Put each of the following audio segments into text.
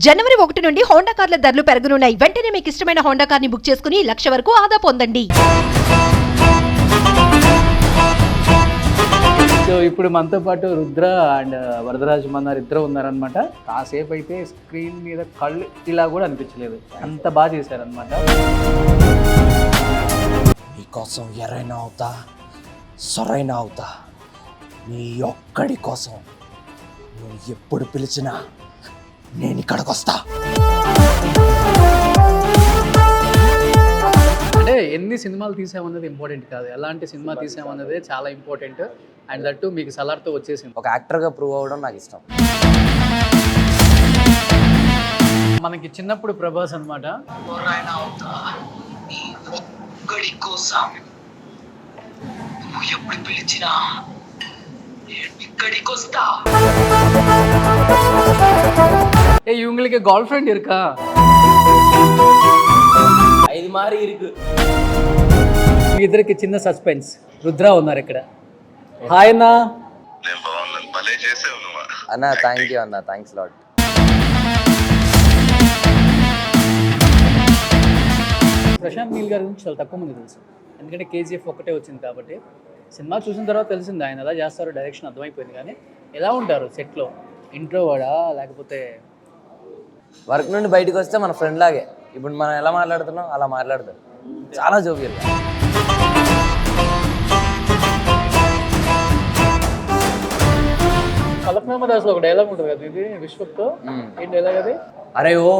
జనవరి 1 నుండి హోండా కార్ల ధరలు పెరగనున్నాయి. వెంటనే మీకు ఇష్టమైన హోండా కార్ని బుక్ చేసుకుని 1,00,000 వరకు ఆదా పొందండి. సో ఇప్పుడు మనతో పాటు రుద్ర అండ్ వరదరాజు మన్నారు ఇద్దరు ఉన్నారనమాట. కాసేపు అయితే స్క్రీన్ మీద కళ్ళు ఇలా కూడా అనిపించలేదు, అంత బాగా చేశారనమాట. మీకోసం ఎర్రైనా అవుతా సరైన అవుతా, నీ ఒక్కడి కోసం నువ్వు ఎప్పుడు పిలిచినా నేను ఇక్కడికి వస్తా. అంటే ఎన్ని సినిమాలు తీసామన్నది ఇంపార్టెంట్ కాదు, ఎలాంటి సినిమా తీసామన్నదే చాలా ఇంపార్టెంట్. అండ్ దట్టు మీకు సలార్తో వచ్చేసింది. ఒక యాక్టర్గా ప్రూవ్ అవ్వడం నాకు ఇష్టం. మనకి చిన్నప్పుడు ప్రభాస్ అనమాట. ఎప్పుడు పిలిచినా ఇక్కడికి వస్తా. ఏ ఇవங்களுக்கு గర్ల్ ఫ్రెండ్ இருக்கா? ఇది మారి ఇరుకు. మీ ఇద్దరికి చిన్న సస్పెన్స్. రుద్ర ఉన్నారు ఇక్కడ. హాయ్ అన్నా. అన్న థ్యాంక్ యూ అన్న, థ్యాంక్స్ లాట్. ప్రశాంత్ నీల్ గారి గురించి చాలా తక్కువ మంది తెలుసు, ఎందుకంటే కేజీఎఫ్ ఒక్కటే వచ్చింది కాబట్టి. సినిమా చూసిన తర్వాత తెలిసింది ఆయన ఎలా చేస్తారో, డైరెక్షన్ అర్థమైపోయింది. కానీ ఎలా ఉంటారు సెట్లో? ఇంట్రోవర్డా లేకపోతే? వర్క్ నుండి బయటకు వస్తే మన ఫ్రెండ్ లాగే, ఇప్పుడు మనం ఎలా మాట్లాడుతున్నాం అలా మాట్లాడతారు. చాలా జోవియల్. ఫలక్నామా దాస్లో ఒక డైలాగ్ ఉంటుంది కదా, ఇది విశ్వక్తో. ఏం డైలాగ్ అది? అరే ఓ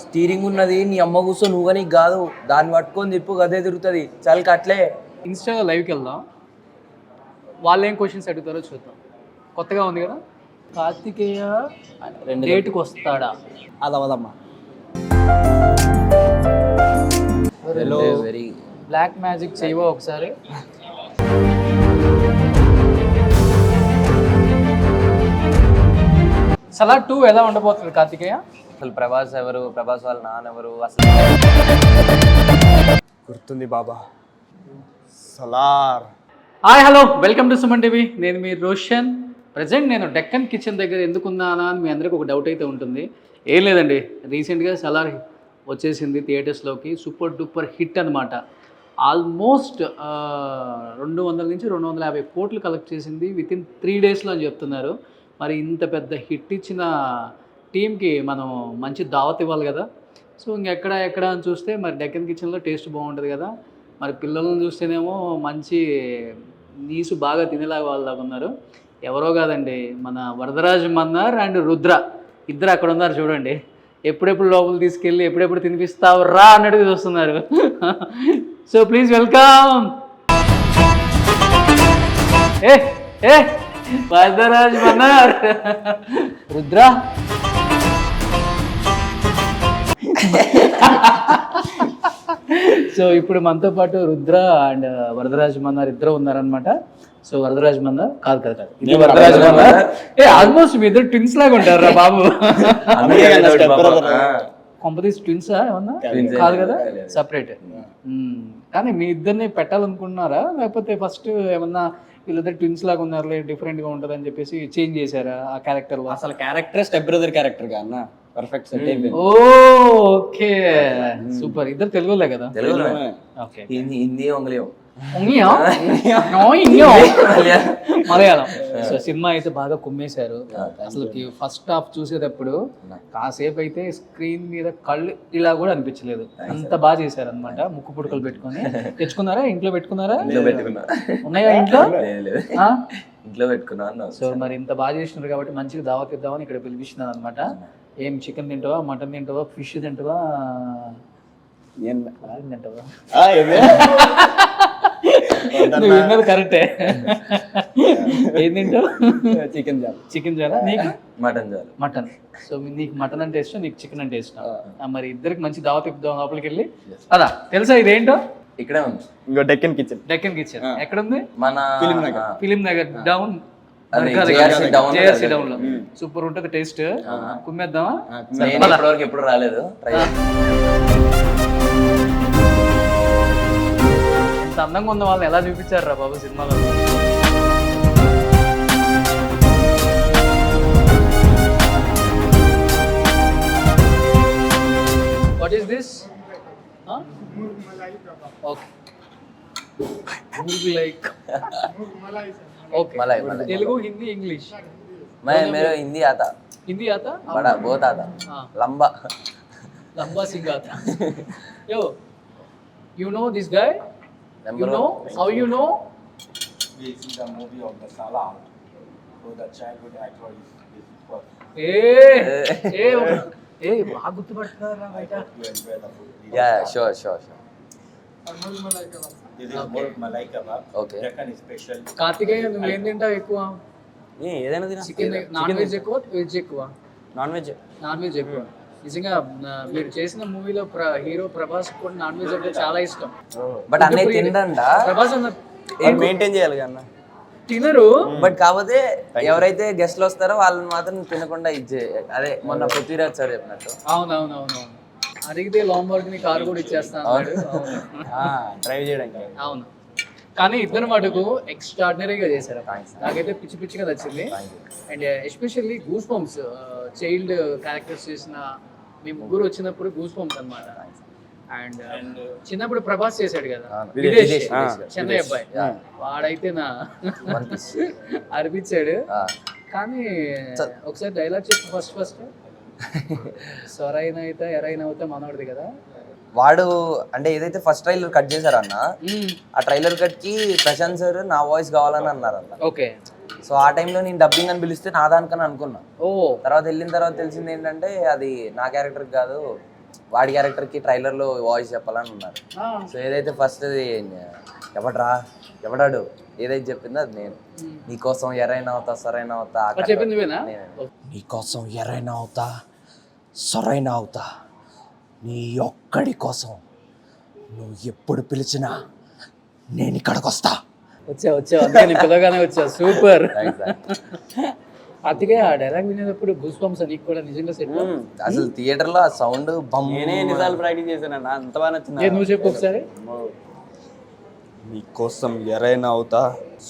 స్టీరింగ్ ఉన్నది నీ అమ్మ కూర్చో, నువ్వు నీకు కాదు, దాన్ని పట్టుకొని తిప్పు గదే తిరుగుతుంది, చాలా అట్లే. ఇన్స్టాలో లైవ్కి వెళ్దాం, వాళ్ళు ఏం క్వశ్చన్స్ అడుగుతారో చూద్దాం. కొత్తగా ఉంది కదా. కార్తికేయ డేట్కి వస్తాడా? అదమ్మా వెరీ బ్లాక్ మ్యాజిక్ చేయవా ఒకసారి? సలార్ 2 ఎలా ఉండబోతుంది కార్తికేయ? అసలు ప్రభాస్ ఎవరు, ప్రభాస్ వాళ్ళ నాన్నెవరు అసలు గుర్తుంది బాబా. Salaar. Hi hello, welcome to Suman TV. నేను మీ రోషన్. ప్రజెంట్ నేను డెక్కన్ కిచెన్ దగ్గర ఎందుకున్నానా అని మీ అందరికీ ఒక డౌట్ అయితే ఉంటుంది. ఏం లేదండి, రీసెంట్గా సలార్ వచ్చేసింది థియేటర్స్లోకి. సూపర్ డూపర్ హిట్ అనమాట. ఆల్మోస్ట్ 200 నుంచి 250 కోట్లు కలెక్ట్ చేసింది వితిన్ 3 డేస్లో అని చెప్తున్నారు. మరి ఇంత పెద్ద హిట్ ఇచ్చిన టీంకి మనం మంచి దావత్ ఇవ్వాలి కదా. సో ఎక్కడ అని చూస్తే మరి డెక్కన్ కిచెన్లో టేస్ట్ బాగుంటుంది కదా. మరి పిల్లలను చూస్తేనేమో మంచి నీసు బాగా తినేలాగా వాళ్ళలాగా ఉన్నారు. ఎవరో కాదండి, మన వరదరాజు మన్నార్ అండ్ రుద్ర ఇద్దరు అక్కడ ఉన్నారు చూడండి. ఎప్పుడెప్పుడు లోపల తీసుకెళ్ళి ఎప్పుడెప్పుడు తినిపిస్తావు రా అన్నట్టుగా చూస్తున్నారు. So please welcome. A Varadaraju Mannar, Rudra. So ఇప్పుడు మనతో పాటు రుద్ర అండ్ వరదరాజు మన్నార్ ఇద్దరు ఉన్నారనమాట. సో వరదరాజు మన్నార్ కాదు, ఇది వరదరాజు మన్నార్. ఆల్మోస్ట్ మీ ఇద్దరు ట్విన్స్ లాగా ఉంటారా బాబు? కొంపతీసి ట్విన్సా ఏమన్నా? కాదు కదా, సపరేట్. కానీ మీ ఇద్దరిని పెట్టాలనుకుంటున్నారా, లేకపోతే ఫస్ట్ ఏమన్నా వీళ్ళిద్దరు ట్విన్స్ లాగా ఉన్నారు, డిఫరెంట్ గా ఉంటది అని చెప్పేసి చేంజ్ చేశారా ఆ క్యారెక్టర్ లో? అసలు క్యారెక్టర్ స్టెప్ బ్రదర్ క్యారెక్టర్ గా అన్న పర్ఫెక్ట్ సెట్ అయిపోయింది. Okay super. ఇద్దరు తెలుగులే కదా? తెలుగులో. ఓకే. హిందీ ఉంగలియం మలయాళం. సో సినిమా అయితే బాగా కుమ్మేశారు. అసలు ఫస్ట్ హాఫ్ చూసేటప్పుడు కాసేపు అయితే స్క్రీన్ మీద కళ్ళు ఇలా కూడా అనిపించలేదు, అంత బాగా చేశారు అనమాట. ముక్కు పుడకలు పెట్టుకొని తెచ్చుకున్నారా? ఇంట్లో పెట్టుకున్నారా? ఉన్నాయా ఇంట్లో? ఇంట్లో పెట్టుకున్నా. సో మరి ఇంత బాగా చేసినారు కాబట్టి మంచిగా దావత్ ఇద్దామని ఇక్కడ పిలిపిస్తున్నాను అనమాట. ఏం చికెన్ తింటావా, మటన్ తింటావా, ఫిష్ తింటావా, తింటావా? నువ్వు విన్నది కరెక్టే. ఏం తింటావు? చికెన్ చాలా. నీకు? మటన్. సో నీకు మటన్ అంటే ఇష్టం, నీకు చికెన్ అంటే ఇష్టం. మరి ఇద్దరికి మంచి దావత్ ఇద్దాం లోపలికి వెళ్ళి. అదా తెలుసా ఇదేంటో? ఇక్కడే ఉంది ఇంకో డెక్కన్ కిచెన్. ఎక్కడ ఉంది? మన film Nagar down, JRC down లో. సూపర్ ఉంటుంది టేస్ట్. కుమ్మేద్దామా? ఎప్పుడు రాలేదు. అందంగా ఉన్న వాళ్ళని ఎలా చూపించారు రా బాబు సినిమాలో. What is this? Okay, like okay. मलाई मलाई తెలుగు, హిందీ, ఇంగ్లీష్. मैं मेरे हिंदी आता, हिंदी आता? बड़ा बहुत आता, हाँ. लंबा. लंबा सिंग आता. Yo, you know this guy? Number You know? one. How you know? We see the movie of the Salah. So the childhood actor is first బాగా గుర్తుపడుతున్నారా బయట? to enjoy the food. Yeah, sure, sure, sure. This is more Malai kebab. Okay. Deccan special. Karthikeya, నువ్వు ఏం తింటావు ఎక్కువ? ఏదైనా తినా chicken, non veg ఎక్కువ, veg ఎక్కువ? Non veg. నాన్ వెజ్ ఎక్కువ. నిజంగా మీరు చేసిన మూవీలో హీరో ప్రభాస్ కూడా నాన్ వెజ్ అంటే చాలా ఇష్టం. బట్ అన్నయ్య తినడండా ప్రభాస్ అన్న మెయింటైన్ చేయాలి కన్నా. తినరు. బట్ కాకపోతే ఎవరైతే గెస్ట్లు వస్తారో వాళ్ళని మాత్రం తినకుండా ఇచ్చే, అదే మొన్న పృథ్వీరాజ్ సార్ చెప్పినట్టు. అవునవునవును. అడిగితే లాంబోర్గిని కారు కూడా ఇచ్చేస్తా అన్నాడు. డ్రైవ్ చేయడానికి. అవును, కానీ ఇద్దరు మటుకు ఎక్స్ట్రాడినరీగా చేశారు. నాకైతే పిచ్చి పిచ్చిగా నచ్చింది. And especially goose bumps, child characters చేసిన మీ ముగ్గురు వచ్చినప్పుడు గూస్ బంప్స్ అనమాట. అండ్ చిన్నప్పుడు ప్రభాస్ చేశాడు కదా, విదేశ్, చెన్నై అబ్బాయి, వాడైతే నా అనిపించాడు. కానీ ఒకసారి డైలాగ్ చెప్పి ఫస్ట్ సొరైన అయితే ఎరైన అవుతా మనోడిది కదా వాడు. అంటే ఏదైతే ఫస్ట్ ట్రైలర్ కట్ చేశారన్న, ఆ ట్రైలర్ కట్ కి ప్రశాంత్ సార్ నా వాయిస్ కావాలని అన్నారన్న. ఓకే. సో ఆ టైంలో నేను డబ్బింగ్ అని పిలిస్తే నా దానికని అనుకున్నా. తర్వాత వెళ్ళిన తర్వాత తెలిసింది ఏంటంటే అది నా క్యారెక్టర్ కాదు, వాడి క్యారెక్టర్ కి ట్రైలర్ లో వాయిస్ చెప్పాలని ఉన్నారు. సో ఏదైతే ఫస్ట్ ఎవడాడు ఏదైతే చెప్పిందో అది నేను. నీకోసం ఎరైనా అవుతా సరైన అవుతా, చెప్పింది నీకోసం ఎరైనా అవుతా సరైన అవుతా, నీ ఒక్కడి కోసం నువ్వు ఎప్పుడు పిలిచినా నేను ఇక్కడికి వస్తా. వచ్చా అందుకని పిల్లగానే వచ్చా. సూపర్. అందుకే ఆ డైలాగ్ వినేటప్పుడు గూస్ బంప్స్ నీకు కూడా నిజంగా సెట్. అసలు థియేటర్ లో ఆ సౌండ్ నేనే ఎన్నిసార్లు ప్రాక్టీస్ చేశానన్నా, అంత బాగా నచ్చింది. నువ్వు చెప్పు ఒకసారి. నీ కోసం ఎరైనా అవుతా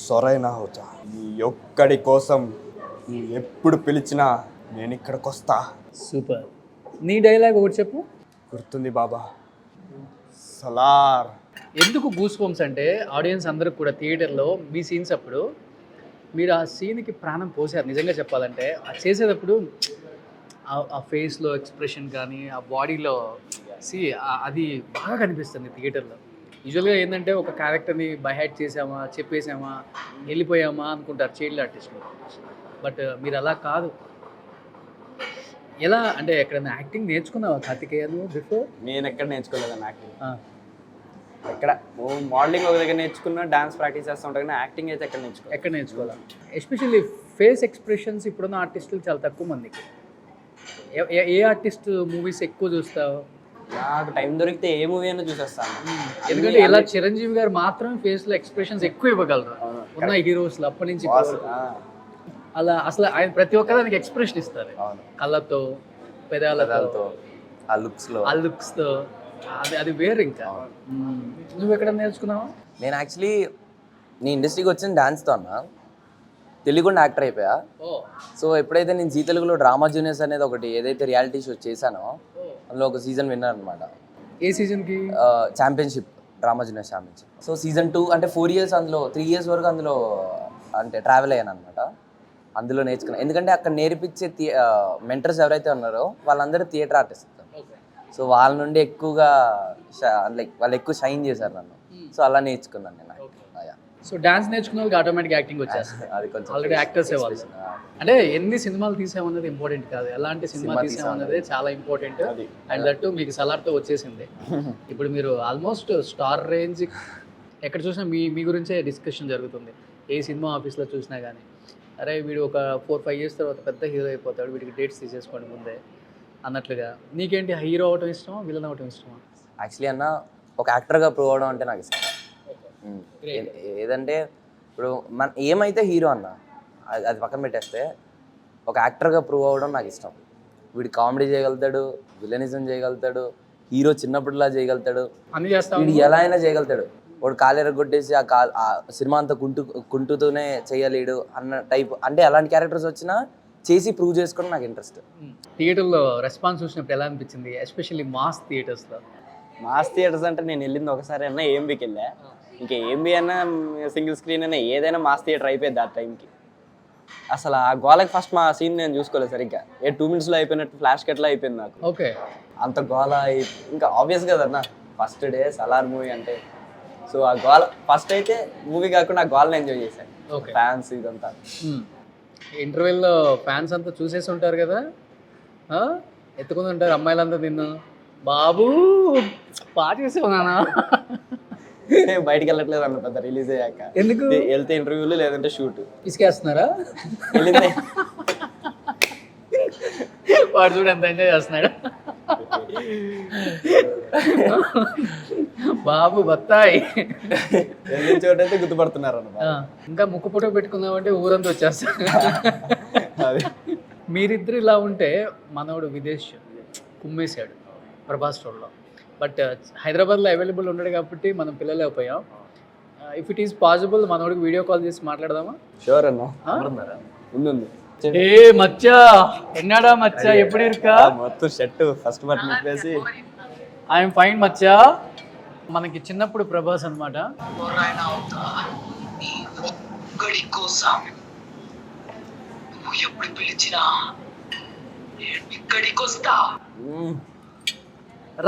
సొరైనా అవుతా, నీ ఒక్కడి కోసం నువ్వు ఎప్పుడు పిలిచినా నేను ఇక్కడికి వస్తా. సూపర్. నీ డైలాగ్ ఒకటి చెప్పు. గుర్తుంది బాబా, సలార్. ఎందుకు గూస్ బంప్స్ అంటే ఆడియన్స్ అందరికి కూడా థియేటర్లో మీ సీన్స్ అప్పుడు మీరు ఆ సీన్కి ప్రాణం పోసారు. నిజంగా చెప్పాలంటే అది చేసేటప్పుడు ఆ ఫేస్లో ఎక్స్ప్రెషన్ కానీ ఆ బాడీలో అది బాగా కనిపిస్తుంది థియేటర్లో. యూజువల్గా ఏంటంటే ఒక క్యారెక్టర్ని బైహైట్ చేసామా, చెప్పేసామా, వెళ్ళిపోయామా అనుకుంటారు చైల్డ్ ఆర్టిస్టులు. బట్ మీరు అలా కాదు. ఎలా అంటే ఎక్కడైనా యాక్టింగ్ నేర్చుకున్నావా కార్తికేయ బిఫోర్? నేను ఎక్కడ నేర్చుకోలేదన్న యాక్టింగ్. ఎక్కడ మోడలింగ్ ఒక దగ్గర నేర్చుకున్నా, డాన్స్ ప్రాక్టీస్ చేస్తూ ఉంటాను, కానీ యాక్టింగ్ అయితే ఎక్కడ నేర్చుకోవాలి. ఎస్పెషల్లీ ఫేస్ ఎక్స్ప్రెషన్స్ ఇప్పుడున్న ఆర్టిస్టులు చాలా తక్కువ మందికి. ఏ ఆర్టిస్ట్ మూవీస్ ఎక్కువ చూస్తావు? నాకు టైం దొరికితే ఏ మూవీ అయినా చూసేస్తాను. ఎందుకంటే ఇలా చిరంజీవి గారు మాత్రమే ఫేస్లో ఎక్స్ప్రెషన్స్ ఎక్కువ ఇవ్వగలరు ఉన్న హీరోస్లో అప్పటి నుంచి. అలా అసలు ఆయన ప్రతి ఒక్కదానికి ఎక్స్ప్రెషన్ ఇస్తారు, కళ్ళతో, పెదాలతో, ఆ లుక్స్తో. అది వేరు. ఇంకా నువ్వు ఎక్కడ నేర్చుకున్నావా? నేను యాక్చువల్లీ నీ ఇండస్ట్రీకి వచ్చిన డాన్స్తో అన్న, తెలుగుండా యాక్టర్ అయిపోయా. సో ఎప్పుడైతే నేను జీ తెలుగులో డ్రామా జూనియర్స్ అనేది ఒకటి ఏదైతే రియాలిటీ షో చేశానో అందులో ఒక సీజన్ విన్నర్ అనమాట. ఏ సీజన్కి? Championship, drama junior championship. So season 2 అంటే 4 years, అందులో 3 years వరకు అందులో అంటే ట్రావెల్ అయ్యాను అనమాట. అందులో నేర్చుకున్నాను. ఎందుకంటే అక్కడ నేర్పించే మెంటర్స్ ఎవరైతే ఉన్నారో వాళ్ళందరూ థియేటర్ ఆర్టిస్ట్. సో వాళ్ళ నుండి ఎక్కువగా లైక్ వాళ్ళు ఎక్కువ షైన్ చేశారు నన్ను. సో అలా నేర్చుకున్నాను నేను. సో డాన్స్ నేర్చుకున్న వాళ్ళకి ఆటోమేటిక్ యాక్టింగ్ వచ్చేస్తుంది. అది కొంచెం ఆల్రెడీ యాక్టర్స్ వాళ్ళు. అంటే ఎన్ని సినిమాలు తీసామన్నది ఇంపార్టెంట్ కాదు, ఎలాంటి సినిమా తీసామన్నది చాలా ఇంపార్టెంట్. అండ్ దట్టు మీకు సలార్తో వచ్చేసింది. ఇప్పుడు మీరు ఆల్మోస్ట్ స్టార్ రేంజ్ ఎక్కడ చూసినా మీ గురించే డిస్కషన్ జరుగుతుంది. ఏ సినిమా ఆఫీస్లో చూసినా కానీ అరే వీడు ఒక 4-5 years తర్వాత పెద్ద హీరో అయిపోతాడు, వీడికి డేట్స్ తీసేసుకోండి ముందే అన్నట్లుగా. నీకేంటి హీరో అవటం ఇష్టమా, విలన్ అవటం ఇష్టమా? యాక్చువల్లీ అన్న ఒక యాక్టర్గా ప్రూవ్ అవడం అంటే నాకు ఇష్టం. ఏదంటే ఇప్పుడు మన ఏమైతే హీరో అన్న అది పక్కన పెట్టేస్తే ఒక యాక్టర్గా ప్రూవ్ అవ్వడం నాకు ఇష్టం. వీడు కామెడీ చేయగలుగుతాడు, విలనిజం చేయగలుగుతాడు, హీరో చిన్నప్పటిలా చేయగలుగుతాడు, వీడు ఎలా అయినా చేయగలుగుతాడు. వాడు కాలు ఎరగొట్టేసి ఆ సినిమా అంతా కుంటూతూనే చేయలేడు అన్న టైప్. అంటే అలాంటి క్యారెక్టర్స్ వచ్చినా చేసి ప్రూవ్ చేసుకోవడం నాకు ఇంట్రెస్ట్. థియేటర్లో రెస్పాన్స్ చూసినప్పుడు ఎలా అనిపించింది, ఎస్పెషల్లీ మాస్ థియేటర్స్లో? మాస్ థియేటర్స్ అంటే నేను వెళ్ళింది ఒకసారి అన్నా ఏఎంబీకి వెళ్ళా. ఇంకా ఏఎంబీ అన్నా సింగిల్ స్క్రీన్ అయినా ఏదైనా మాస్ థియేటర్ అయిపోయింది ఆ టైంకి. అసలు ఆ గోలకి ఫస్ట్ మా సీన్ నేను చూసుకోలేదు సరిగ్గా. 2 minutesలో అయిపోయినట్టు ఫ్లాష్ కట్లో అయిపోయింది నాకు. ఓకే. అంత గోల ఇంకా ఆబ్వియస్ కదన్నా ఫస్ట్ డే సలార్ మూవీ అంటే. సో ఆ గోల ఫస్ట్ అయితే మూవీ కాకుండా ఆ గోలను ఎంజాయ్ చేశాను. ఓకే. ఫ్యాన్స్ ఇదంతా. ఇంటర్వెల్లో ఫ్యాన్స్ అంతా చూసేసి ఉంటారు కదా, ఎత్తుకుని ఉంటారు అమ్మాయిలంతా నిన్ను, బాబు పాట చేసావు నాన్న. బయటికి వెళ్ళట్లేదు అన్న పెద్ద రిలీజ్ అయ్యాక. ఎందుకు? వెళ్తే ఇంటర్వ్యూలు లేదంటే షూట్. ఇసుకేస్తున్నారా? వెళ్ళింది వాడు చూడు ఎంత ఎంజాయ్ చేస్తున్నాడు. బాబు బత్తాయి. వెళ్ళిన చోట అయితే గుర్తుపడుతున్నారు అన్న. ఇంకా ముక్కు పుట్ట పెట్టుకుందామంటే ఊరంతా వచ్చేస్తాడు. మీరిద్దరు ఇలా ఉంటే మనోడు విదేశ్ కుమ్మేశాడు ప్రభాస్ రోడ్లో. బట్ హైదరాబాద్లో అవైలబుల్ ఉండడు కాబట్టి మనం పిల్లలు అయిపోయాం. ఇఫ్ ఇట్ ఈస్ పాసిబుల్ మనోడికి వీడియో కాల్ చేసి మాట్లాడదామా? షూర్ అన్న. ఉంది ఏ మచ్చా ఎన్నాడా మచ్చా ఎప్పుడు ఇరుకా? మొత్తం షర్ట్ ఫస్ట్ బటన్ ఇప్పేసి ఐఎమ్ ఫైన్ మచ్చా. మనకి చిన్నప్పుడు ప్రభాస్ అనమాట.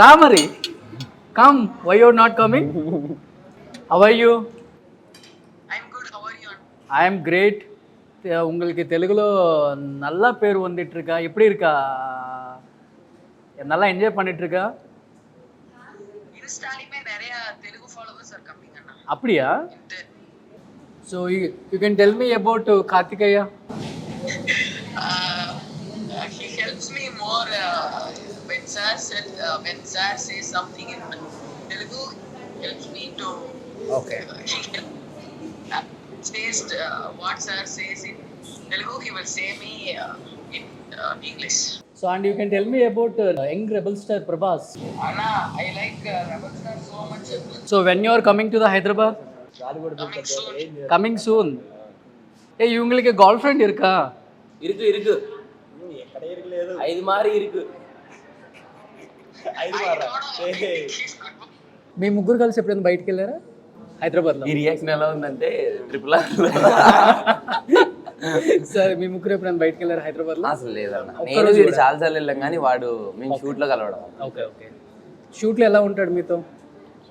రా మరి, come, why you not coming? How are you? I am great. உங்களுக்கு தெலுங்குలో நல்ல பேர் வந்துட்டு இருக்கா, எப்படி இருக்கா? நல்லா என்ஜாய் பண்ணிட்டு இருக்கா? இன்ஸ்டாலயுமே நிறைய தெலுங்கு ஃபாலோவர்ஸ் ஆர் கமிங் அண்ணா. அப்படியா? So you can tell me about Karthikeya. He helps me more when sir says something in Telugu, helps me to says what sir says in Telugu, he will say me in English. So and you can tell me about young rebel star Prabhas. Anna, I like Rebel Star so much. So when you are coming to the Hyderabad? Coming soon. Coming soon. Hey, இவங்களுக்கு girl friend இருக்கா? இருக்கு இருக்கு, எக்கடே இருக்கలేదు, 5 மாறி இருக்கு. 5 மாறா మీ ముగ్గురు కలిసి ఎప్పుడైనా బయటికి వెళ్ళారా హైదరాబాద్లో? ఈ రియాక్షన్ ఎలా ఉందంటే ట్రిపుల్ ఆర్. సరే, మీ ముగ్గురు ఎప్పుడైనా బయటికి వెళ్ళారా హైదరాబాద్లో? అసలు లేదన్న. నేను వీడు చాలా సార్లు వెళ్ళాం కానీ వాడు మేము షూట్లో కలవడం. Okay okay. షూట్లో ఎలా ఉంటాడు మీతో?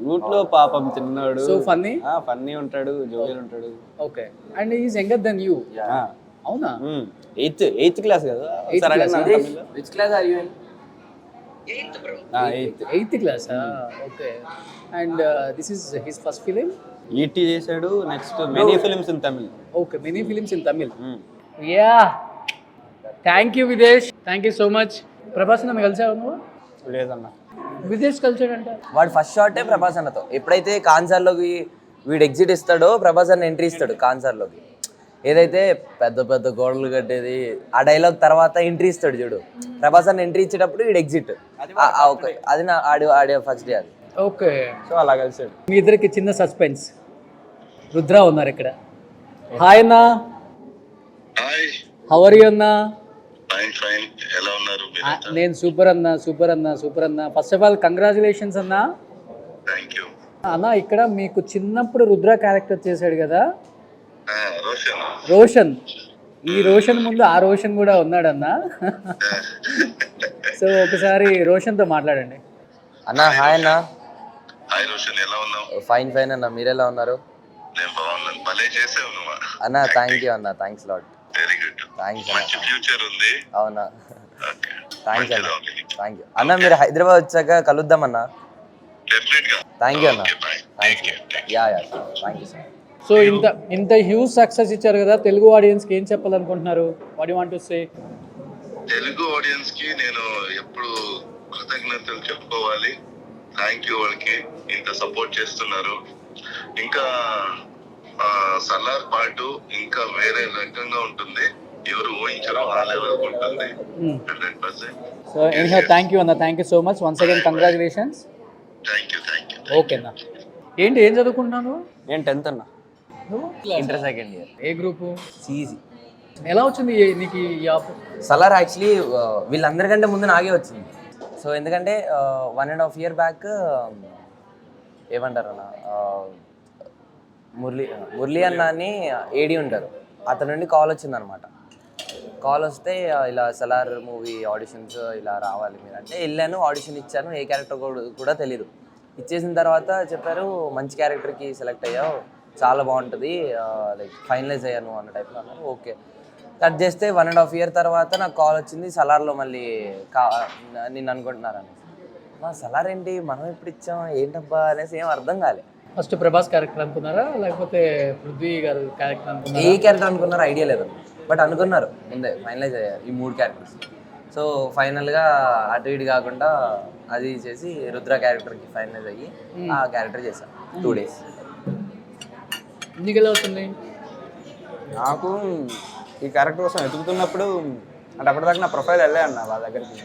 షూట్ లో పాపం చిన్నవాడు, సో ఫన్నీ ఫన్నీ ఉంటాడు, జోవియల్ ఉంటాడు. Okay. And is younger than you. అవునా? 8th క్లాస్ కదా. Which class are you in? 8th bro. 8th class. Okay. And this is his first film. ఈటీ చేశాడు. Next many films in Tamil. Okay, many films in Tamil. Yeah, thank you Videsh, thank you so much. Prabhas నన్ను కలిసావు నువ్వు? లేదన్న. విదేశ్ కలిసాడంట. వాడు first షాటే Prabhas అన్నతో. ఎప్పుడైతే కాన్సర్లోకి వీడు ఎగ్జిట్ ఇస్తాడో ప్రభాస్ అన్న ఎంట్రీ ఇస్తాడు కాన్సర్లోకి. ఏదైతే పెద్ద పెద్ద గోడలు కట్టేది ఆ డైలాగ్ తర్వాత ఎంట్రీ ఇస్తాడు చూడు, ప్రభాస్ అన్న ఎంట్రీ ఇచ్చేటప్పుడు వీడు ఎగ్జిట్. అది నా ఆడే ఫస్ట్ డే అది. ఓకే. సో అలా కలిసాడు. మీ ఇద్దరికి చిన్న సస్పెన్స్. రుద్ర ఉన్నారు ఇక్కడ. హాయ్ అన్నా. హాయ్. హౌ ఆర్ యు అన్నా? Fine fine. ఎలా ఉన్నారు మీరు? నేను సూపర్ అన్నా, సూపర్ అన్నా, సూపర్ అన్నా. ఫస్ట్ ఆఫ్ ఆల్ కంగ్రాచులేషన్స్ అన్నా. థాంక్యూ. అన్న, ఇక్కడ మీకు చిన్నప్పుడు రుద్ర క్యారెక్టర్ చేశాడు కదా రోషన్. రోషన్. ఈ రోషన్ ముందు ఆ రోషన్ కూడా ఉన్నాడన్నా. సో ఒకసారి రోషన్తో మాట్లాడండి. అన్న హాయ్ అన్న. హాయ్ రోషన్, ఎలా ఉన్నావు? ఫైన్ ఫైన్ అన్న, మీరు ఎలా ఉన్నారు? నేను బాగున్నాను. భలే చేసావు నువ్వు అన్న. థ్యాంక్ యూ అన్న, thanks lot. Very good. Thanks మంచి ఫ్యూచర్ ఉంది. అవునా? ఓకే, థ్యాంక్స్ అన్న, థ్యాంక్ యూ అన్న. మీరు హైదరాబాద్ వచ్చాక కలుద్దాం అన్న. డెఫినెట్ గా. థ్యాంక్ యూ అన్న. Thank you. Yeah thank you sir. So ఇంత హ్యూజ్ సక్సెస్ ఇచ్చారు కదా, తెలుగు ఆడియన్స్కి ఏం చెప్పాలనుకుంటున్నారు? What you want to say? Telugu audience కి నేను ఎప్పుడు కృతజ్ఞతలు చెప్పుకోవాలి. Thank you. వాళ్ళకి ఇంత సపోర్ట్ చేస్తున్నారు. ఇంకా సలార్ పాటు ఇంకా వేరే రకంగా ఉంటుంది. ఎవరు ఊహించరు ఆ లెవెల్కి ఉంటుంది. 100%. సో ఎనీహౌ థ్యాంక్ యూ అన్న, thank you so much. Once again congratulations. Thank you. Okay అన్న. ఏంటి, ఏం చదువుకుంటున్నాను? నేను 10th అన్న. నువ్వు ఇంటర్ సెకండ్ ఇయర్. ఏ గ్రూపు? సిఈసి. ఎలా వచ్చింది నీకు ఈ ఆఫర్? సలార్ యాక్చువల్లీ వీళ్ళందరికంటే ముందు నాకే వచ్చింది. సో ఎందుకంటే 1.5 year బ్యాక్ ఏమంటారు అన్న, మురళి అన్న అని ఏడి ఉంటారు, అతని నుండి కాల్ వచ్చిందనమాట. కాల్ వస్తే ఇలా సలార్ మూవీ ఆడిషన్స్ ఇలా రావాలి మీరు అంటే వెళ్ళాను, ఆడిషన్ ఇచ్చాను. ఏ క్యారెక్టర్ కూడా తెలీదు. ఇచ్చేసిన తర్వాత చెప్పారు మంచి క్యారెక్టర్కి సెలెక్ట్ అయ్యావు, చాలా బాగుంటుంది, లైక్ ఫైనలైజ్ అయ్యాను అన్న టైప్లో అన్నారు. ఓకే కట్ చేస్తే 1.5 year తర్వాత నాకు కాల్ వచ్చింది సలార్లో మళ్ళీ నిన్ను అనుకుంటున్నారని. మా సలార్ ఏంటి మనం ఎప్పుడు ఇచ్చాం ఏంటబ్బా అనేసి ఏం అర్థం కాలే. ఫస్ట్ ప్రభాస్ క్యారెక్టర్ అనుకున్నారా లేకపోతే పృథ్వీ గారు క్యారెక్టర్ అనుకున్నారా? ఏ క్యారెక్టర్ అనుకున్నారో ఐడియా లేదు, బట్ అనుకున్నారు ముందే, ఫైనలైజ్ అయ్యారు ఈ 3 క్యారెక్టర్స్. సో ఫైనల్గా అటు ఇటు కాకుండా అది చేసి రుద్ర క్యారెక్టర్కి ఫైనలైజ్ అయ్యి ఆ క్యారెక్టర్ చేశాను 2 days. నీకు ఎలా అవుతుంది? నాకు ఈ క్యారెక్టర్ కోసం వెతుకుతున్నప్పుడు అంటే అప్పటిదాకా నా ప్రొఫైల్ వెళ్ళే అన్న వాళ్ళ దగ్గరికి.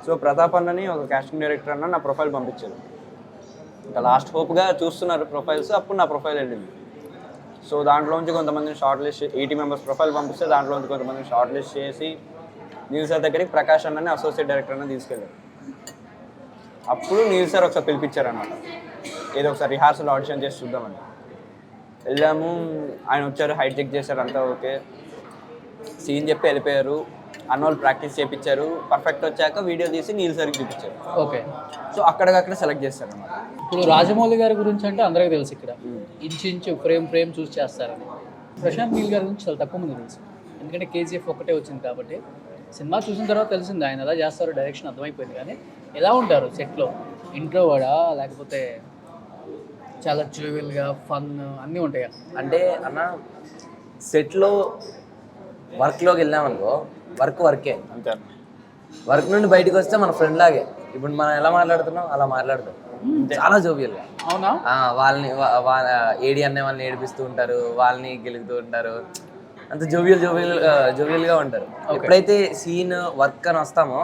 సో ప్రతాప్ అన్నని ఒక కాస్టింగ్ డైరెక్టర్ అన్న నా ప్రొఫైల్ పంపించారు. ఇంకా లాస్ట్ హోప్గా చూస్తున్నారు ప్రొఫైల్స్, అప్పుడు నా ప్రొఫైల్ వెళ్ళింది. సో దాంట్లోంచి కొంతమందిని షార్ట్ లిస్ట్ 80 members ప్రొఫైల్ పంపిస్తే దాంట్లోంచి కొంతమందిని షార్ట్ లిస్ట్ చేసి నీల్ సార్ దగ్గరికి ప్రకాష్ అన్నని అసోసియేట్ డైరెక్టర్ అన్న తీసుకెళ్ళారు. అప్పుడు నీల్ సార్ ఒకసారి పిలిపించారు అన్నమాట, ఏదో ఒకసారి రిహార్సల్ ఆడిషన్ చేసి చూద్దామని. వెళ్ళాము, ఆయన వచ్చారు, హైట్ చెక్ చేశారు, అంతా ఓకే, సీన్ చెప్పి వెళ్ళిపోయారు. అన్నోళ్ళు ప్రాక్టీస్ చేయించారు, పర్ఫెక్ట్ వచ్చాక వీడియో తీసి నీల్ సార్కి చూపించారు. ఓకే. సో అక్కడికక్కడ సెలెక్ట్ చేస్తారు అన్నమాట. ఇప్పుడు రాజమౌళి గారి గురించి అంటే అందరికీ తెలుసు, ఇక్కడ ఇంచు ఫ్రేమ్ చూసి చేస్తారని. ప్రశాంత్ నీల్ గారి గురించి చాలా తక్కువ మంది తెలుసు, ఎందుకంటే KGF ఒకటే వచ్చింది కాబట్టి. సినిమా చూసిన తర్వాత తెలిసింది ఆయన ఎలా చేస్తారో, డైరెక్షన్ అర్థమైపోయింది. కానీ ఎలా ఉంటారు సెట్లో? ఇంట్రోవర్డా లేకపోతే చాలా జోవియల్గా ఫన్ అన్నీ ఉంటాయా? అంటే అన్న సెట్లో వర్క్లోకి వెళ్ళామనుకో, వర్కే అంతే. వర్క్ నుండి బయటకు వస్తే మన ఫ్రెండ్ లాగే, ఇప్పుడు మనం ఎలా మాట్లాడుతున్నాం అలా మాట్లాడతాం, చాలా జోవియల్గా. అవునా? వాళ్ళని ఏడి అనే వాళ్ళని ఏడిపిస్తూ ఉంటారు, వాళ్ళని గెలుగుతూ ఉంటారు, అంత జోవియల్గా ఉంటారు. ఎప్పుడైతే సీన్ వర్క్ అని వస్తామో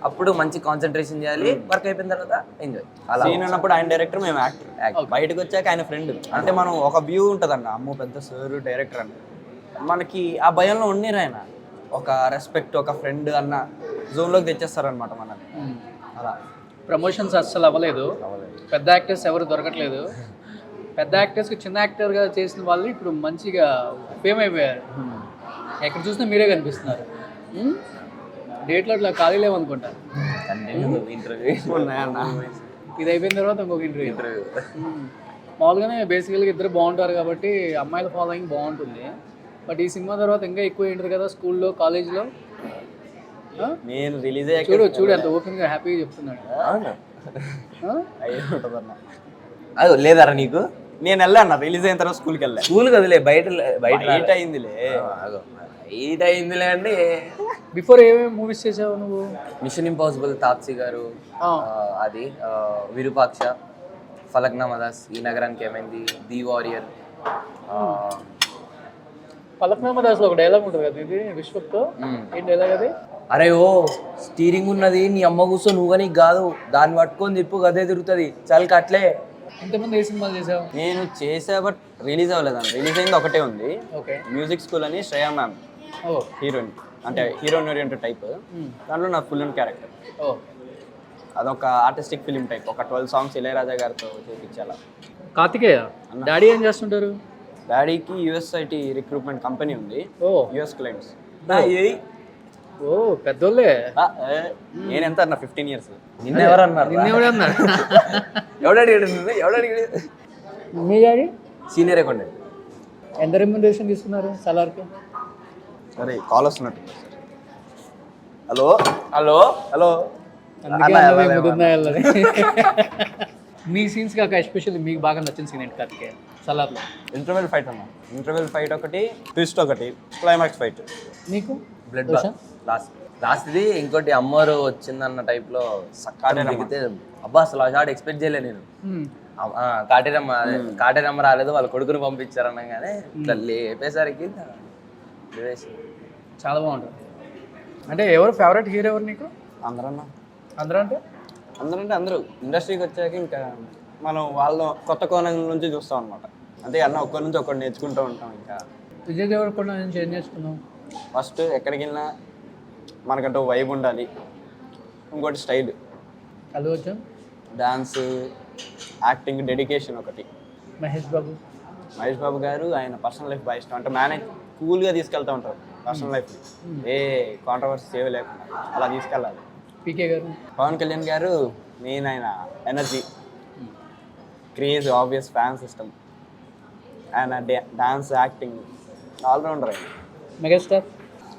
అప్పుడు మంచి కాన్సన్ట్రేషన్ చేయాలి, వర్క్ అయిపోయిన తర్వాత ఎంజాయ్. అలా సీన్ ఉన్నప్పుడు ఆయన డైరెక్టర్, మేము యాక్టర్. బయటకు వచ్చాక ఆయన ఫ్రెండ్. అంటే మనం ఒక వ్యూ ఉంటుందన్న, అమ్మో పెద్ద సార్ డైరెక్టర్ అని మనకి ఆ భయంలో ఉండేరు. ఆయన ఒక రెస్పెక్ట్, ఒక ఫ్రెండ్ అన్న జోన్లోకి తెచ్చేస్తారనమాట మనల్ని. అలా ప్రమోషన్స్ అస్సలు అవ్వలేదు, పెద్ద యాక్టర్స్ ఎవరు దొరకట్లేదు. పెద్ద యాక్టర్స్కి చిన్న యాక్టర్గా చేసిన వాళ్ళు ఇప్పుడు మంచిగా ఫేమ్ అయిపోయారు. ఎక్కడ చూసినా మీరే కనిపిస్తున్నారు. డేట్లో అట్లా ఖాళీ లేవనుకుంటా. ఇంటర్వ్యూ ఉన్నాయన్న. ఇది అయిపోయిన తర్వాత ఇంకొక ఇంటర్వ్యూ. మామూలుగానే బేసికల్గా ఇద్దరు బాగుంటారు కాబట్టి అమ్మాయిల ఫాలోయింగ్ బాగుంటుంది. బట్ ఈ సినిమా తర్వాత ఇంకా ఎక్కువ ఏంటది కదా, స్కూల్లో కాలేజ్లో. నేను రిలీజ్ చూడు ఎంత ఓపెన్గా హ్యాపీగా చెప్తున్నాడు. అయ్యే ఉంటుందన్న. అది లేదరా నీకు? నేను వెళ్ళాను రిలీజ్ అయిన తర్వాత స్కూల్కి వెళ్ళా. స్కూల్ కదిలే, బయట అయిందిలే. బయట అయిందిలే అండి. బిఫోర్ ఏమేమి మూవీస్ చేసావు నువ్వు? మిషన్ ఇంపాసిబుల్, తాప్సీ గారు, అది విరూపాక్ష, ఫలక్నామా దాస్, ఈ నగరానికి ఏమైంది, ది వారియర్. ఫలక్నామా దాస్లో ఒక డైలాగ్ ఉంటుంది కదా, ఇది విశ్వక్తో. ఏం డైలాగ్ అది? అరే ఓ స్టీరింగ్ ఉన్నది నీ అమ్మ కూర్చో, నువ్వు నీకు కాదు, దాన్ని పట్టుకొని తిప్పు, గదే తిరుగుతుంది, చాలా కట్లే. ఎంతమంది ఏ సినిమాలు చేసావు? నేను చేసా, బట్ రిలీజ్ అవ్వలేదండి. రిలీజ్ అయింది ఒకటే ఉంది, ఓకే. మ్యూజిక్ స్కూల్ అని, శ్రేయా మ్యామ్ హీరోయిన్, అంటే హీరోయిన్ ఓరియంటెడ్ టైప్. దాంట్లో నా ఫుల్ అండ్ క్యారెక్టర్. అదొక ఆర్టిస్టిక్ ఫిలిం టైప్, ఒక 12 songs ఇళయరాజా గారితో చేయించాల. కార్తికేయ డాడీ ఏం చేస్తుంటారు? డాడీకి USIT రిక్రూట్మెంట్ కంపెనీ ఉంది, US క్లయింట్స్. ఓ పెద్దోళ్ళే. నేను ఎంత అన్నా 15 years. నిన్నెవరన్నారు? ఎవడడిగాడు? మీ డాడీ సీనియర్ అకౌంటెంట్. ఎంత రెమ్యునరేషన్ తీసుకున్నారు సలార్కి? సరే కాల్ వస్తున్నట్టు. హలో మీ సీన్స్ కాక ఎస్పెషల్లీ మీకు బాగా నచ్చిన సీన్ ఏంటి కార్తికేయ సలార్లో? ఇంటర్వెల్ ఫైట్ అన్న. ఇంటర్వెల్ ఫైట్ ఒకటి, ట్విస్ట్ ఒకటి, క్లైమాక్స్ ఫైట్. నీకు బ్లడ్ లాస్ట్ ఇది. ఇంకోటి అమ్మవారు వచ్చిందన్న టైప్లో దిగితే అబ్బా అసలు ఆ షాట్ ఎక్స్పెక్ట్ చేయలే నేను. కాటేరమ్మ రాలేదు, వాళ్ళ కొడుకుని పంపించారు అనగానే ఇట్లా లేపేసరికి చాలా బాగుంటుంది. అంటే ఎవరు ఫేవరెట్ హీరో ఎవరు నీకు? అందరన్నా. అందరూ ఇండస్ట్రీకి వచ్చాక ఇంకా మనం వాళ్ళ కొత్త కోణం నుంచి చూస్తాం అనమాట. అంటే అన్న ఒక్కరి నుంచి ఒక్కటి నేర్చుకుంటూ ఉంటాం. ఇంకా విజయ్ దేవరకొండ నుంచి ఏం చేసుకున్నావు? ఫస్ట్ ఎక్కడికి వెళ్ళినా మనకంటూ వైబ్ ఉండాలి, ఇంకోటి style, Allu Arjun, dance, acting, dedication ఒకటి. మహేష్ బాబు, మహేష్ బాబు గారు ఆయన పర్సనల్ లైఫ్ బాగా ఇష్టం, అంటే మేనేజ్ కూల్గా తీసుకెళ్తూ ఉంటారు పర్సనల్ లైఫ్, ఏ కాంట్రవర్సీ ఏవి లేకుండా అలా తీసుకెళ్ళాలి. పీకే గారు, పవన్ కళ్యాణ్ గారు మెయిన్ ఆయన energy, craze, obvious fan system, ఆయన డాన్స్, యాక్టింగ్ ఆల్రౌండర్ ఆయన. మెగాస్టార్,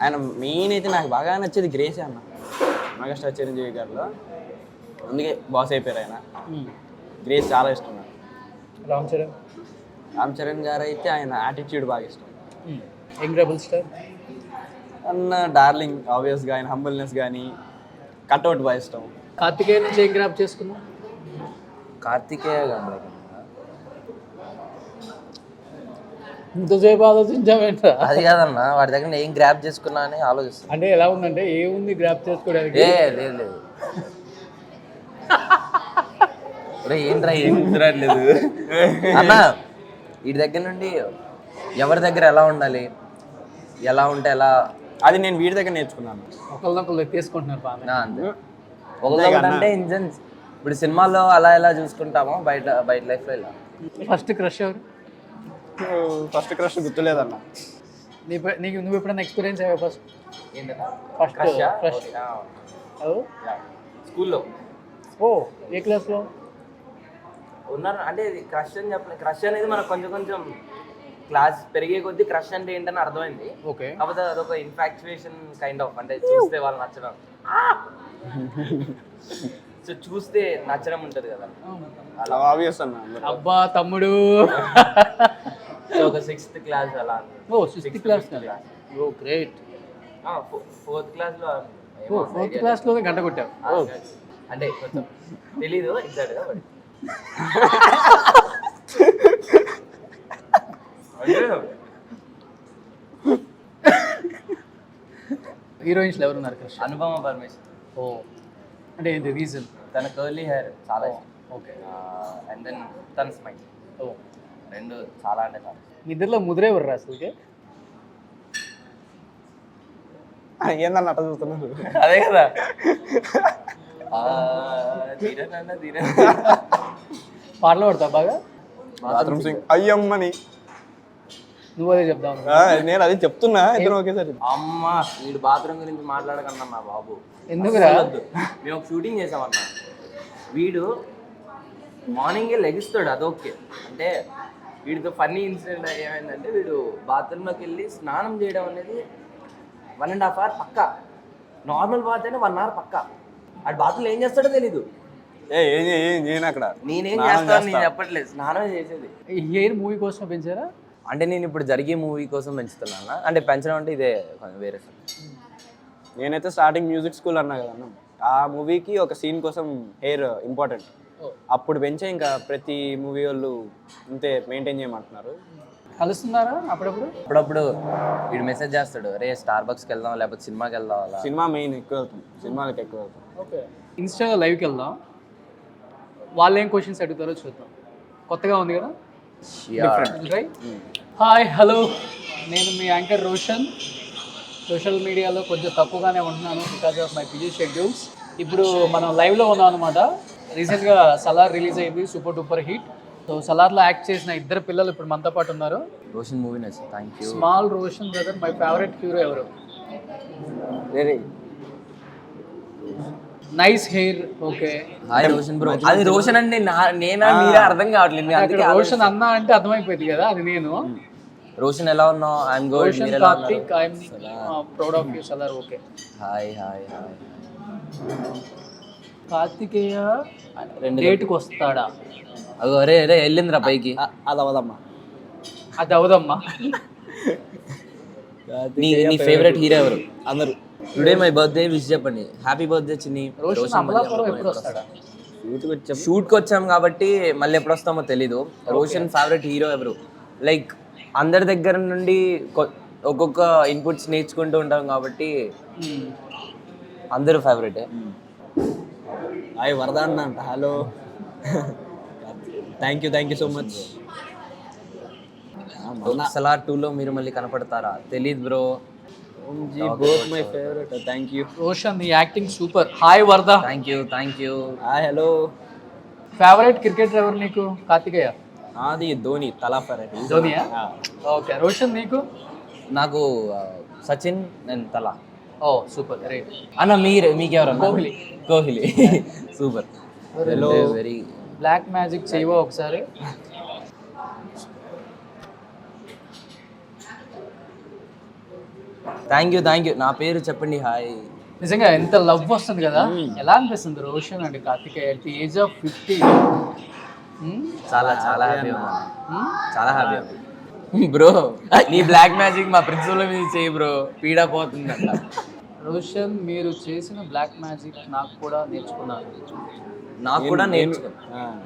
ఆయన మెయిన్ అయితే నాకు బాగా నచ్చేది గ్రేసే అన్న, మెగాస్టార్ చిరంజీవి గారిలో, అందుకే బాస్ అయిపోయారు ఆయన. గ్రేస్ చాలా ఇష్టం నాకు. రామ్ చరణ్, రామ్ చరణ్ గారు అయితే ఆయన యాటిట్యూడ్ బాగా ఇష్టం. యంగ్ రెబల్ స్టార్, అన్న డార్లింగ్ ఆబ్వియస్గా ఆయన హంబుల్నెస్ కానీ కట్అవుట్ బాగా ఇష్టం. కార్తికేయ నుంచి ఏం గ్రాప్ చేసుకున్నావు? కార్తికేయ గారు ఇంతసేపు ఆలోచించామేంట్రా? అది కాదన్న, వాడి దగ్గర ఏం గ్రాప్ చేసుకున్నా అని ఆలోచిస్తాను. అంటే ఎలా ఉందంటే ఏముంది గ్రాప్ చేసుకోవడానికి? లేదు లేదు ఏంట్రా ఏం కుదరట్లేదు అన్న. వీటి దగ్గర నుండి ఎవరి దగ్గర ఎలా ఉండాలి, ఎలా ఉంటే ఎలా, అది నేను వీడి దగ్గర నేర్చుకున్నాను. ఒకళ్ళనొకళ్ళు తీసుకుంటున్నారు బాగా. అంతే. ఒకళ్ళంటే ఇప్పుడు సినిమాల్లో అలా ఎలా చూసుకుంటామో బయట బయట లైఫ్లో ఇలా. ఫస్ట్ క్రష్ ఎవరు? ఫస్ట్ క్రష్ గుర్తులేదన్న. నీకు నువ్వు ఎప్పుడైనా ఎక్స్పీరియన్స్ అయ్యావు ఫస్ట్? ఫస్ట్ క్రష్ స్కూల్లో ఓ ఏ క్లాస్లో ఉన్నారు అంటే ఇది క్రష్ అని చెప్పలేదు. క్రష్ అనేది మనకు కొంచెం కొంచెం క్లాస్ పెరిగే కొద్దీ క్రష్ అంటే ఏంటని అర్థమైంది. ఓకే. కాకపోతే అదొక ఇన్ఫాక్చుయేషన్ కైండ్ ఆఫ్, అంటే చూస్తే వాళ్ళు నచ్చడం, సో చూస్తే నచ్చడం ఉంటుంది కదా అలా ఆబ్వియస్ అన్న. అబ్బా తమ్ముడు. సో ఒక 6th క్లాస్ అలా. ఓ 6th క్లాస్. ఓ గ్రేట్. 4th క్లాస్లో. ఓ 4th క్లాస్లోనే గంట కొట్టావు. అంటే కొంచెం తెలీదు ఎగ్జాక్ట్గా. హీరోయిన్స్లో ఎవరున్నారు క్రష్? అనుపమ పరమేశ్వర్. ఓ అంటే ఏంటి రీజన్? తన కర్లీ హెయిర్ చాలా ఇష్టం. ఓకే. అండ్ దెన్ తన స్మైల్, ఓ రెండు చాలా అంటే చాలా. మీ ఇద్దరిలో ముదిరే ఎవరు అసలుకి? ఏందన్న అట్ట చూస్తున్నారు? అదే కదా. పాటలు పడతావు బాగా? Bathroom sing అయ్యమ్మని. నువ్వు అదే చెప్దాం. నేను అదే చెప్తున్నా, ఇద్దరు ఒకేసారి. అమ్మ వీడు బాత్రూమ్ గురించి మాట్లాడకన్నా నా బాబు. ఎందుకురా? మేము ఒక షూటింగ్ చేసామన్నా, వీడు మార్నింగే లెగిస్తాడు, అదొకే. అంటే వీడితో ఫన్నీ ఇన్సిడెంట్ ఏమైందంటే, వీడు బాత్రూంలోకి వెళ్ళి స్నానం చేయడం అనేది 1.5 hour పక్కా. నార్మల్ బాత్ అయినా 1 hour పక్కా. వాడు బాత్రూంలో ఏం చేస్తాడో తెలీదు. ఏం చేయను అక్కడ. నేనేం చేస్తాను నేను చెప్పట్లేదు, స్నానం చేసేది. ఈ హెయిర్ మూవీ కోసం పెంచారా? అంటే నేను ఇప్పుడు జరిగే మూవీ కోసం పెంచుతున్నాను. అంటే పెంచడం అంటే ఇదే వేరే. నేనైతే స్టార్టింగ్ మ్యూజిక్ స్కూల్ అన్నా కదన్న, ఆ మూవీకి ఒక సీన్ కోసం హెయిర్ ఇంపార్టెంట్. అప్పుడు పెంచే ఇంకా ప్రతి మూవీ వాళ్ళు ఇంతే మెయింటైన్ చేయమంటున్నారు. కలుస్తున్నారా అప్పుడప్పుడు? అప్పుడప్పుడు వీడు మెసేజ్ చేస్తాడు, రే స్టార్బక్స్కి వెళ్దాం లేకపోతే సినిమాకి వెళ్దాం. అలా సినిమా మెయిన్ ఎక్కువ వెళ్తాం, సినిమాలకు ఎక్కువ వెళ్తాం. ఓకే. ఇన్స్టాలో లైవ్కి వెళ్దాం, వాళ్ళు ఏం క్వశ్చన్స్ అడుగుతారో చూద్దాం. కొత్తగా ఉంది కదా, రైట్? హాయ్ హలో, నేను మీ యాంకర్ రోషన్. సోషల్ మీడియాలో కొంచెం తక్కువగానే ఉంటున్నాను because of my busy schedules. ఇప్పుడు మనం లైవ్లో ఉన్నాం అనమాట. రీసెంట్గా సలార్ రిలీజ్ అయింది, సూపర్ డూపర్ హిట్. సో సలార్లో యాక్ట్ చేసిన 2 పిల్లలు ఇప్పుడు మనతో పాటు ఉన్నారు. రోషన్ మూవీ నచ్చింది. Thank you. Small Roshan brother. My favourite hero ఎవరు? Nice hair. Okay. Hi Roshan bro. అది రోషన్ అంటే నేనా మీరే అర్థం కావట్లేదు. రోషన్ అన్న అంటే అర్థమైపోయింది కదా, అది నేను. రోషన్ ఎలా ఉన్నావు? I'm good. Roshan Karthik. I'm proud of you Salaar. Okay. Hi hi hi. Karthikeya డేట్కి వస్తాడా? అదో అరే అరే వెళ్ళిందిరా పైకి. అది అవదమ్మా, అది అవదమ్మా. నీ ఫేవరెట్ హీరో ఎవరు? అందరూ. టుడే మై బర్త్డే, విష్ చెప్పండి. హ్యాపీ బర్త్డే చిన్ని. రోషన్ అమలాపురం ఎప్పుడు వస్తాడా? షూట్కి వచ్చాం కాబట్టి మళ్ళీ ఎప్పుడు వస్తామో తెలీదు. రోషన్ ఫేవరెట్ హీరో ఎవరు? లైక్ అందరి దగ్గర నుండి ఒక్కొక్క ఇన్పుట్స్ నేర్చుకుంటూ ఉంటాం కాబట్టి అందరూ ఫేవరెటే. హాయ్ వరద అన్న అంట. Hello, thank you so much. Salaar 2లో మీరు మళ్ళీ కనపడతారా తెలీదు bro. Both my favourite. Thank you. Roshan నీ యాక్టింగ్ సూపర్. హాయ్ వరద. Thank you. Hi hello. Favourite cricketer ఎవరు నీకు? కార్తికేయ? అది ధోని, తలా ఫేవరెట్. ధోనియా? ఓకే. రోషన్ నీకు? నాకు సచిన్ నేను తలా. ఓ సూపర్, రైట్. అన్న మీకెవరు? Kohli. Super. Hello. Very black magic చేయవో ఒకసారి. Thank you. నా పేరు చెప్పండి. హాయ్. నిజంగా ఎంత లవ్ వస్తుంది కదా. ఎలా అనిపిస్తుంది Roshan and Karthikeya at the age of 50? చాలా హ్యాపీ చాలా హ్యాపీ బ్రో. నీ బ్లాక్ మ్యాజిక్ మా ప్రిన్సిపల్ మీద చేయి బ్రో, పీడా పోతుంది అంట. రోషన్ మీరు చేసిన బ్లాక్ మ్యాజిక్ నాకు కూడా నేర్చుకున్నాను.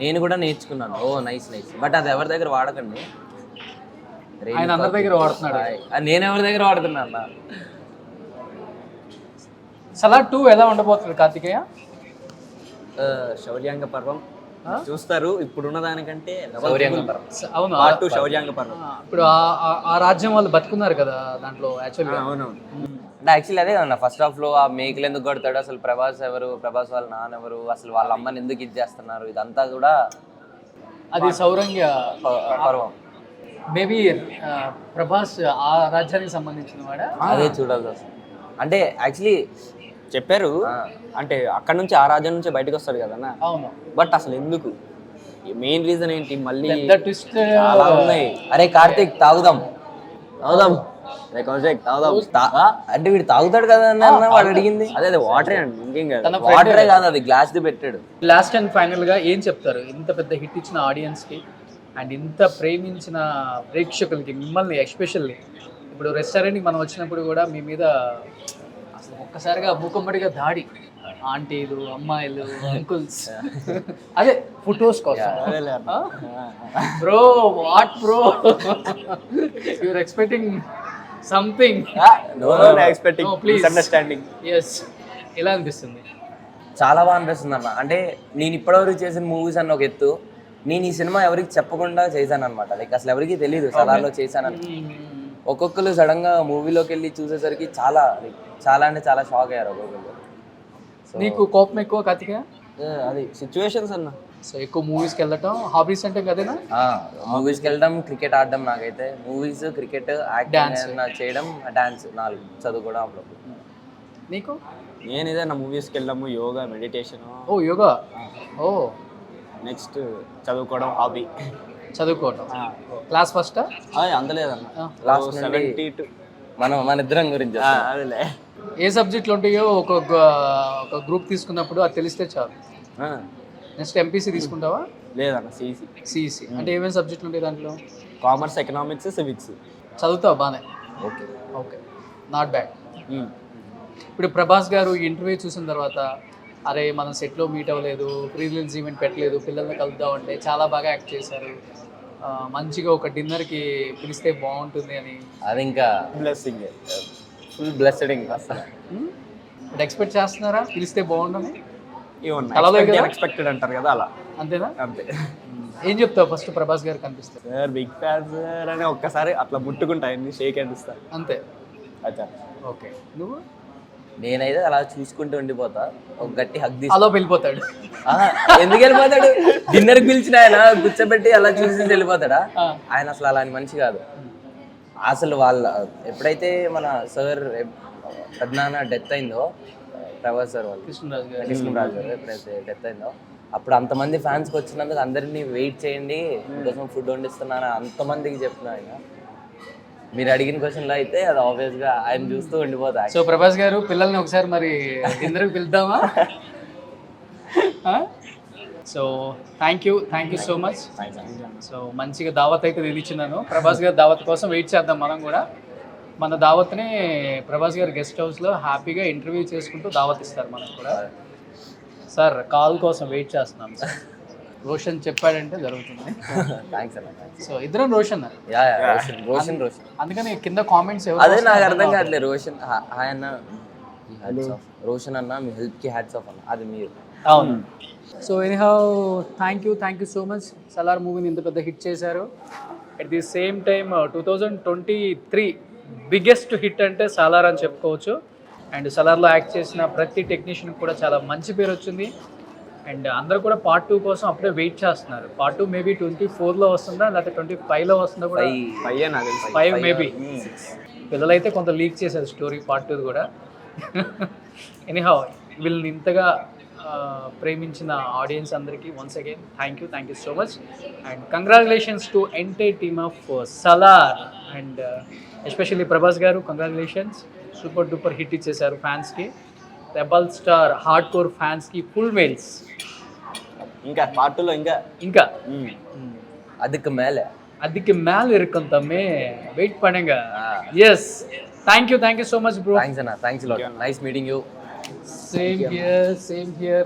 నేను కూడా నేర్చుకున్నాను. ఓ నైస్. బట్ అది ఎవరి దగ్గర వాడకండి. ఆయన అందరి దగ్గర వాడుతున్నాడు. నేను ఎవరి దగ్గర వాడుతున్నా అన్న. సలార్ 2 ఎలా ఉండబోతుంది కార్తికేయ? శౌర్యాంగ పర్వం చూస్తారు. ఇప్పుడున్న దానికంటే అవును. పార్ట్ 2 శౌర్యాంగ పర్వం. ఇప్పుడు ఆ రాజ్యం వాళ్ళు బతుకున్నారు కదా దాంట్లో యాక్చువల్గా. అవునవును. అంటే యాక్చువల్లీ అదే కదన్న, ఫస్ట్ హాఫ్ లో ఆ మేకలు ఎందుకు కొడతాడు, అసలు ప్రభాస్ ఎవరు, ప్రభాస్ వాళ్ళ నాన్న ఎవరు, అసలు వాళ్ళ అమ్మని ఎందుకు ఇది చేస్తున్నారు, ఇదంతా కూడా అది సౌరంగ్య పర్వం. మేబీ ప్రభాస్ ఆ రాజ్యానికి సంబంధించిన వాడా? అదే చూడాలి అసలు. అంటే యాక్చువల్లీ చెప్పారు అంటే అక్కడ నుంచి ఆ రాజ్యం నుంచి బయటకు వస్తాడు కదా. అవును. బట్ అసలు ఎందుకు, మెయిన్ రీజన్ ఏంటి? మళ్ళీ ట్విస్ట్ చాలా ఉన్నాయి. అరే కార్తీక్ తాగుదాం. అంటే వీడు తాగుతాడు కదా అన్న వాడు అడిగింది. అదే వాటరే అండి, ఇంకేం కాదు. వాటరే కాదు, అది గ్లాస్ ది పెట్టాడు. లాస్ట్ అండ్ ఫైనల్ గా ఏం చెప్తారు ఇంత పెద్ద హిట్ ఇచ్చిన ఆడియన్స్ కి అండ్ ఇంత ప్రేమించిన ప్రేక్షకులకి, మిమ్మల్ని ఎస్పెషల్లీ? ఇప్పుడు రెస్టారెంట్కి మనం వచ్చినప్పుడు కూడా మీ మీద అసలు ఒక్కసారిగా మూకుమ్మడిగా దాడి, ఆంటీలు, అమ్మాయిలు, అంకుల్స్, అదే ఫొటోస్ కోసం. Bro what bro, you're expecting something. Please understanding. Yes. ఎలా అనిపిస్తుంది? చాలా బాగా అనిపిస్తుంది అన్న. అంటే నేను ఇప్పటివరకు చేసిన మూవీస్ అన్న ఒక ఎత్తు, నేను ఈ సినిమా ఎవరికి చెప్పకుండా చేశాను అనమాట. లైక్ అసలు ఎవరికి తెలియదు సలార్లో చేశానని. ఒక్కొక్కరు సడన్ గా మూవీలోకి వెళ్ళి చూసేసరికి చాలా అంటే చాలా షాక్ అయ్యారు ఒక్కొక్కరు. నీకు కోపం ఎక్కువ కార్తికేయ? అది సిచ్యువేషన్స్ అన్న. సో ఎక్కువ మూవీస్కి వెళ్ళటం హాబీస్ అంటే కదేనా? మూవీస్కి వెళ్ళడం, క్రికెట్ ఆడడం. నాకైతే మూవీస్, క్రికెట్, యాక్టింగ్ చేయడం, డాన్స్, 4 చదువుకోవడం అప్పుడప్పుడు. నీకు? నేను ఇదే నా మూవీస్కి వెళ్ళాము, యోగా, మెడిటేషన్. ఓ యోగా. ఓ నెక్స్ట్ చదువుకోవడం, హాబీ. చదువుకోవటం. క్లాస్ ఫస్ట్ అందలేదన్న. లాస్ట్ 72 మన ఇద్దరం గురించి అదేలే. ఏ సబ్జెక్టులు ఉంటాయో ఒక గ్రూప్ తీసుకున్నప్పుడు అది తెలిస్తే చాలు. నెక్స్ట్ ఎంపీసీ తీసుకుంటావా? లేదన్న, సిఈసి. అంటే ఏమేమి సబ్జెక్టులు ఉంటాయి దాంట్లో? Commerce, economics, civics. చదువుతావు బాగానే? Okay, not bad. ఇప్పుడు ప్రభాస్ గారు ఈ ఇంటర్వ్యూ చూసిన తర్వాత, అరే మనం సెట్లో మీట్ అవ్వలేదు, ప్రీ రిలీజ్ ఈవెంట్ పెట్టలేదు, పిల్లల్ని కలుద్దాం అంటే చాలా బాగా యాక్ట్ చేశారు, మంచిగా ఒక డిన్నర్కి పిలిస్తే బాగుంటుంది అని. అది ఇంకా బ్లెస్సింగ్, ఫుల్ బ్లెస్డ్ ఇంకా అసలు. బట్ ఎక్స్పెక్ట్ చేస్తున్నారా పిలిస్తే బాగుండని? ఎక్స్పెక్టెడ్ అంటారు కదా, అలా. అంతేనా? అంతే. ఏం చెప్తావు ఫస్ట్ ప్రభాస్ గారు కనిపిస్తే? సార్ బిగ్ ఫ్యాన్ సార్ అని ఒక్కసారి అట్లా ముట్టుకుంటాయని షేక్ హ్యాండ్ ఇస్తారు అంతే. అచ్చా. ఓకే. నువ్వు? నేనైతే అలా చూసుకుంటూ ఉండిపోతా, ఒక గట్టి హగ్ తీసి. అలా వెళ్ళిపోతాడు. ఎందుకు వెళ్ళిపోతాడు? డిన్నర్కి పిలిచిన ఆయన కూర్చోబెట్టి అలా చూసి వెళ్ళిపోతాడా? ఆయన అసలు అలాంటి మనిషి కాదు అసలు. ఎప్పుడైతే మన సార్ పెద్దనాన్న డెత్ అయిందో, ప్రభాస్ సార్ వాళ్ళు, కృష్ణరాజు గారు ఎప్పుడైతే డెత్ అయిందో, అప్పుడు అంతమంది ఫ్యాన్స్కి వచ్చినందుకు అందరినీ వెయిట్ చేయండి, మీకోసం ఫుడ్ వండిస్తున్నాను అంతమందికి చెప్తున్నా ఆయన. మీరు అడిగిన క్వశ్చన్లో అయితే అది ఆబ్వియస్గా ఆయన చూస్తూ ఉండిపోతా. సో ప్రభాస్ గారు పిల్లల్ని ఒకసారి మరి డిన్నర్కి పిలుద్దామా? So thank you so much. So మంచిగా దావత్ అయితే నేను ఇచ్చినాను. ప్రభాస్ గారి దావత్ కోసం వెయిట్ చేద్దాం మనం కూడా. మన దావత్ని ప్రభాస్ గారు గెస్ట్ హౌస్లో హ్యాపీగా ఇంటర్వ్యూ చేసుకుంటూ దావత్ ఇస్తారు మనకు కూడా. సార్ కాల్ కోసం వెయిట్ చేస్తున్నాం సార్. రోషన్ చెప్పాడంటే జరుగుతుంది. థ్యాంక్స్ అన్న. సో ఇద్దరం రోషన్. రోషన్ అందుకని కింద కామెంట్స్ అదే నాకు అర్థం కావట్లేదు. రోషన్ హాయ్ అన్న, రోషన్ అన్న మీ హెల్ప్కి హ్యాట్స్ ఆఫ్ అన్న, అది మీరు. అవును. So anyhow thank you so much. Salaar మూవీని ఇంత పెద్ద హిట్ చేశారు. At the same time 2023 biggest hit అంటే సలార్ అని చెప్పుకోవచ్చు. అండ్ సలార్లో యాక్ట్ చేసిన ప్రతి టెక్నీషియన్ కూడా చాలా మంచి పేరు వచ్చింది. అండ్ అందరూ కూడా పార్ట్ 2 కోసం అప్పుడే వెయిట్ చేస్తున్నారు. పార్ట్ 2 మేబీ 24లో వస్తుందా లేకపోతే 25లో వస్తుందా కూడా, 5 మేబీ. పిల్లలైతే కొంత లీక్ చేశారు స్టోరీ పార్ట్ 2 కూడా. ఎనీహౌ వీళ్ళని ఇంతగా ప్రేమించిన ఆడియన్స్ అందరికీ once again thank you so much. And congratulations to entire team of Salaar. And especially Prabhas garu, congratulations, super duper hit ఇచ్చేశారు ఫ్యాన్స్కి. రెబల్ స్టార్ హార్డ్ కోర్ ఫ్యాన్స్కి ఫుల్ మెయిల్స్. ఇంకా పార్ట్ 2లో ఇంకా அதுக்கு மேலே மேல இருக்கும் தம்பி, வெயிட் பண்ணுங்க. Yes, thank you so much bro. Thanks అన్న, thanks lot, nice meeting you. Same here.